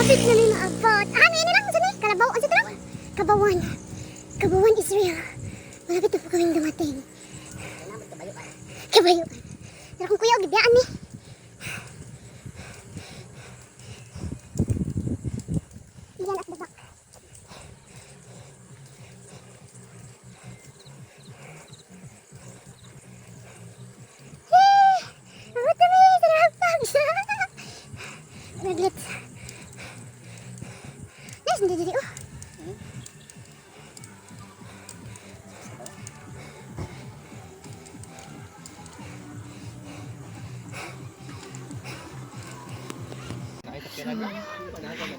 Malapit na rin maabot. Ano yun lang? Saan eh? Kalabaw? Ano ito? Kabawan. Kabawan Israel. Malapit na po kaming dumating. Kabayuan. Pero kung kuya, gibiyaan eh. Yan at the back. Ang dami! Sarap pag! Maglit. Nice, hindi dito.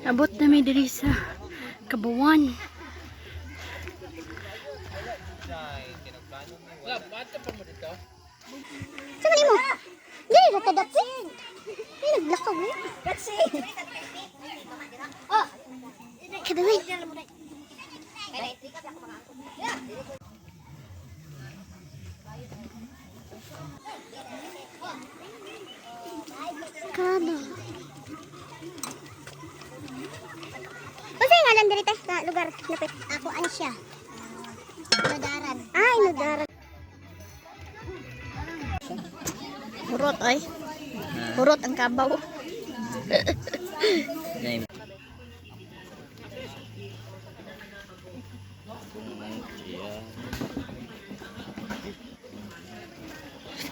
Abot na may diri sa Kabawan. Saan mo? Dili na tadapin. Ay, naglakaw mo. Oh! Kabawan. Kaba. Kasi nga lang dito sa lugar lapit. Ako ano siya? Inudaran. Ah, inudaran. Hurot ay. Hurot ang kabaw.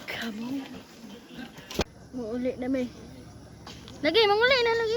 Kabaw. Muuli na may. Lagi, manguli na lagi.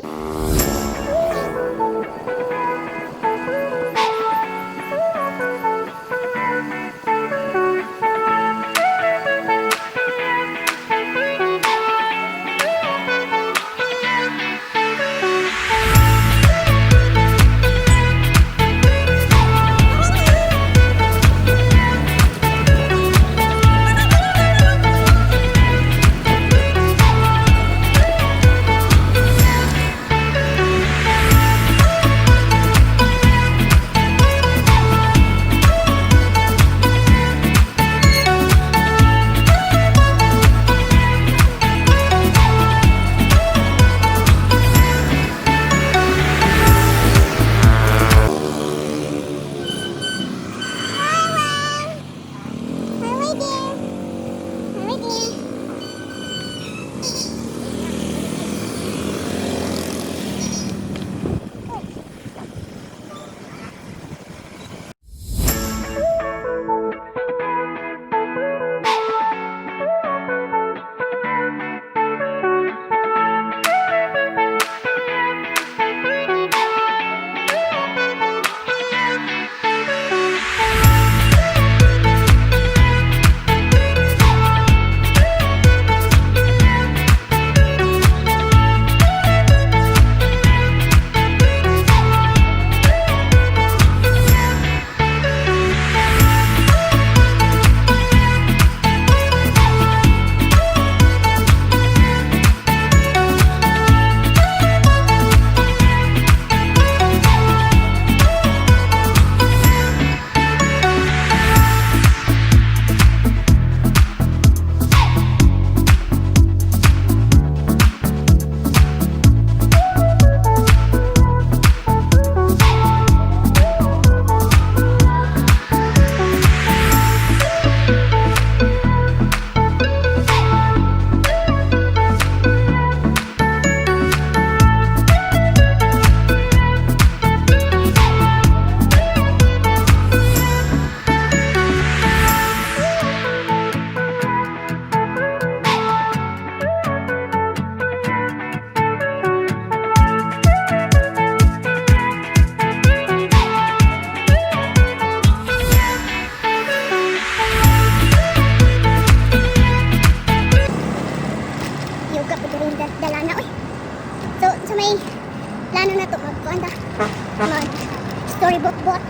Mag-storyboat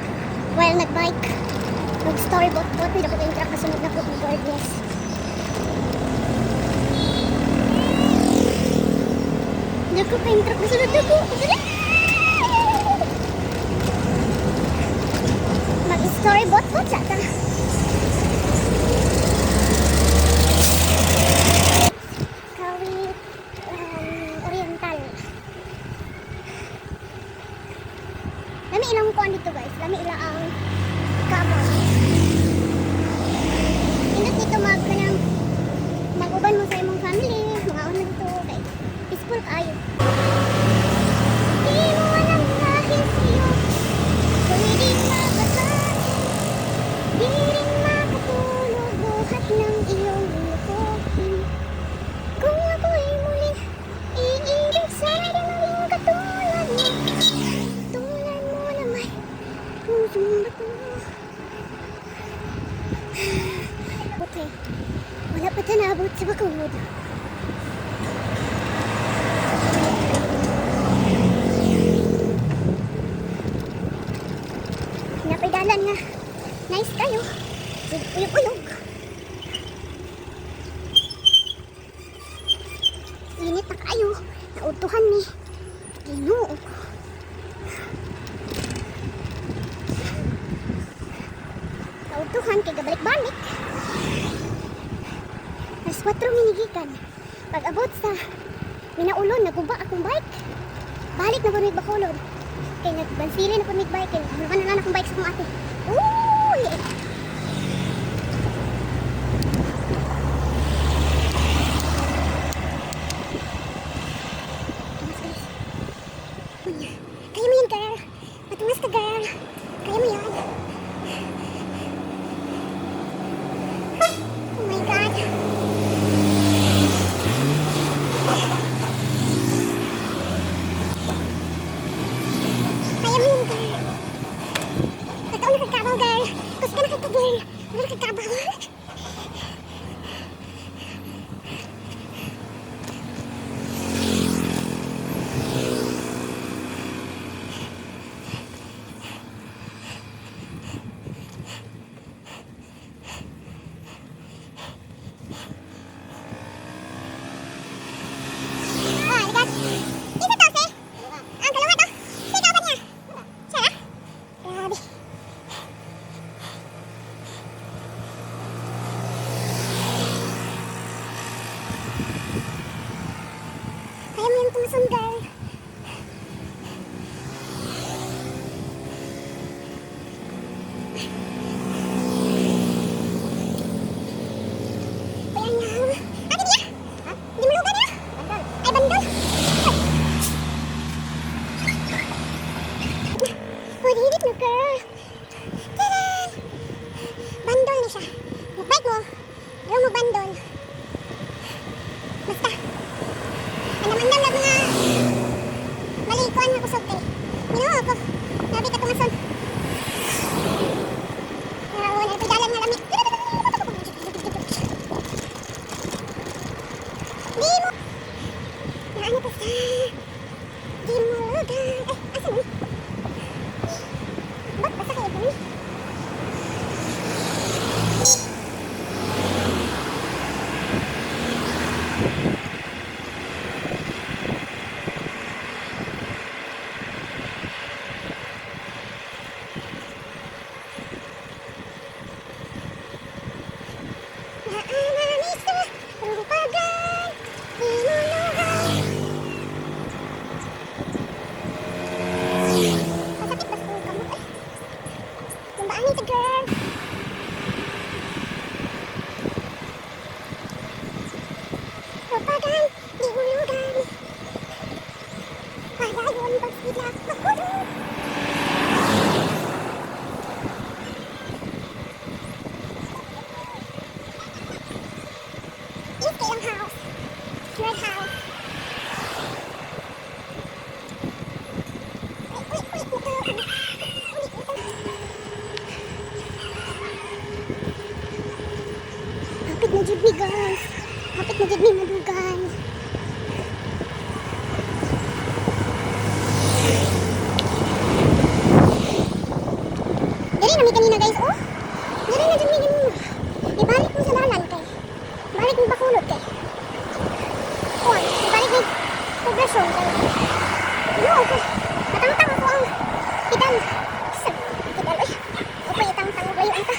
while nag-bike. Mag-storyboat, may dapat yung truck na sunod na po ng guardias. Naku pa yung truck na sunod na po. Mag-storyboat po siya ta. Kawit Oriental. biyahe. Wala pa ta naabot sa Bacolod. Napidalan nga. Nice kayo. Uyog-uyog. Init na kayo. Nautuhan ni Ginoo. Nautuhan kay gabalik-balik. Alas 4 minigikan. Pag abot sa Minaulon, naguba akong bike. Balik na po may Bacolod. Kaya nagbansili na po may bike. Kaya naman na akong bike sa kong ate. Uy! Kaya mo yan, girl. Matuwas ka, girl. Kaya mo yan. Oh my God. Kaya mo yan, girl. Totoo na kagkabaw, girl. Gusto ka na kagka, girl. Wala na kagkabaw. Kaya mo yung tumusundal. Ayan nga. Ate niya? Ha? Hindi mo lugar niya? Bandol. Ay, bandol. Pwede higit mo, girl. Taran! Bandol na siya. Magbike mo. Ayaw mo bandol. Basta. Andam-andam na mga malikuan na kusog kay. Minuho ako. Nabi ka tumason. Narawan na pidalan nga lamig. Di mo. Naano pa sa. Di mo lugar. Ay, asa mo? Ba't basta kayo po? Red house. Hapit na jud ni guys. Hapit na jud ni madugan. Diri na mi kanina guys, oh. Diri na jud mi kanina. Ibalik mo sa dalan kay. Balik mo Bacolod kay. Oh, ibalik mo progression kay. Ano ako? Matangtang ako ang pedal. Pedal eh. Okay, itang-tang ko yung anta.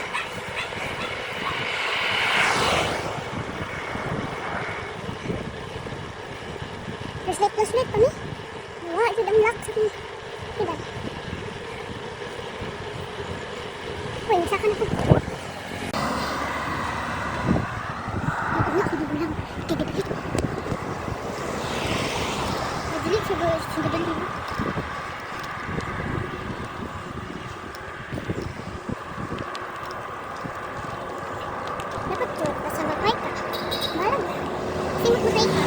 Flashlight pa mi. Wala, ito ang lock sa pedal. Uy, nagsaka na ko. Wala, hindi mo lang. Kidibit. Nadilit sa gaban dito. Dapat po, basta mag-bike ka. Balang na. Simot mag-bike ka.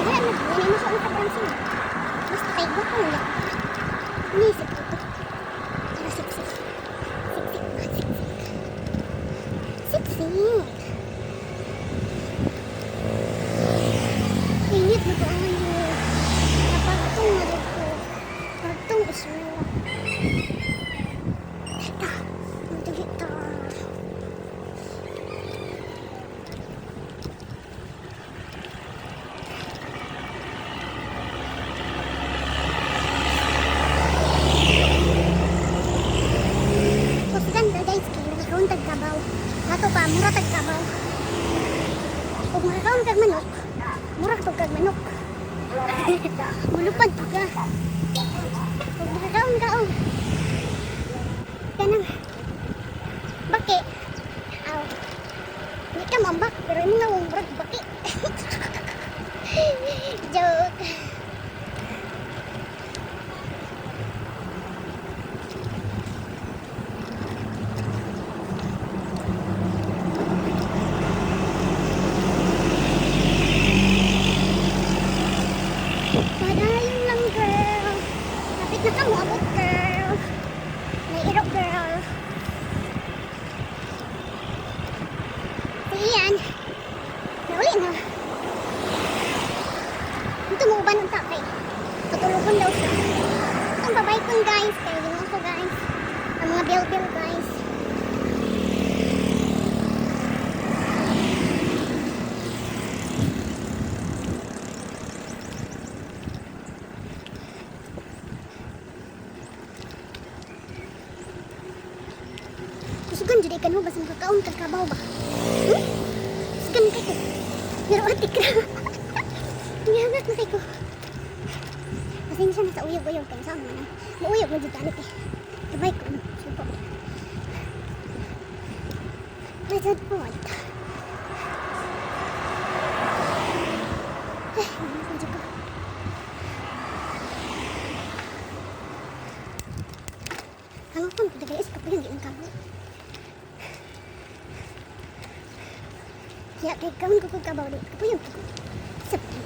Wala na, hindi mo siya ang kabarang simot. Basta kay bako nila. Inisip ko ito. Para siksik. Siksik. Init. Init na po ang ano. Napagtong na rin po. Pagtong ismo. Ito. Ito dito. Kusgan na guys. Kaya nakakaon tagkabaw. Nato pa, mura tagkabaw. Kung makakaon kag manok, mura to kag manok. Mulupad pa ka. Kung makakaon ka, oh. Kanang baki. Aw. Hindi ka mambak, pero hindi nga mong brad baki. Joke. Padayon lang, girl. Kapit na ka mo abot, girl. May irok, girl. Si Ian, nauli na. Ito mo uban ng takay. Tutulugon daw siya. Itong babay kong guys. Kaya din ako guys. Ang mga bel-bel guys. Sugan jadi kan mo basta makakaon kag kabaw ba? Sugan kay ko. Pero atik ka. Niyagat na kay ko. Pasensya na sa uyog-uyog kan sa man. Uyog mo dito anit eh. Kabay ko. Supo. Wizard Point. Ano ko dito? Kalau pun udah guys, kapag hindi ang kamu. Ya, kayak kamu kuku kabaw deh. Kapag yung kuku. Sepi.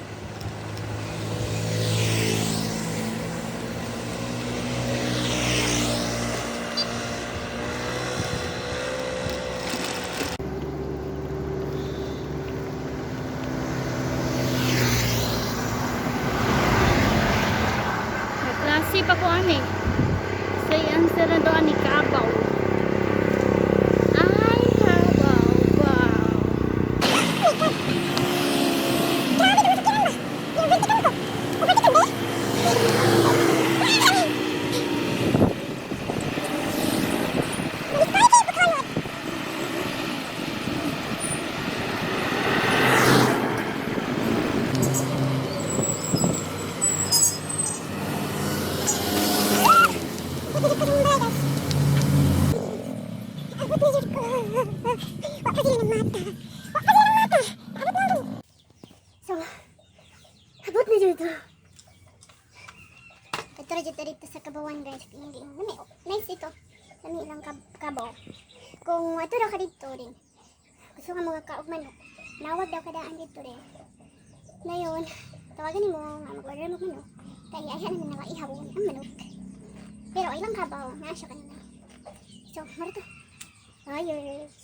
Klase pa ko ani. Say answer na doon ni Kabaw. Ay, Kabaw. Wow. So, abot na dito. Ito rin dito sa kabawan guys. Hindi mo. Nice ito. Lami lang kabaw. Kung ito daw ka dito rin. Gusto ka mga kaog manok. Nawag daw kadaan dito rin. Ngayon, tawagan mo nga mag-order mo manok. Kaya ayahan naman nakaihaw ang manok. Pero ilang kabaw. Nasya ka na. So, marito. Ayos.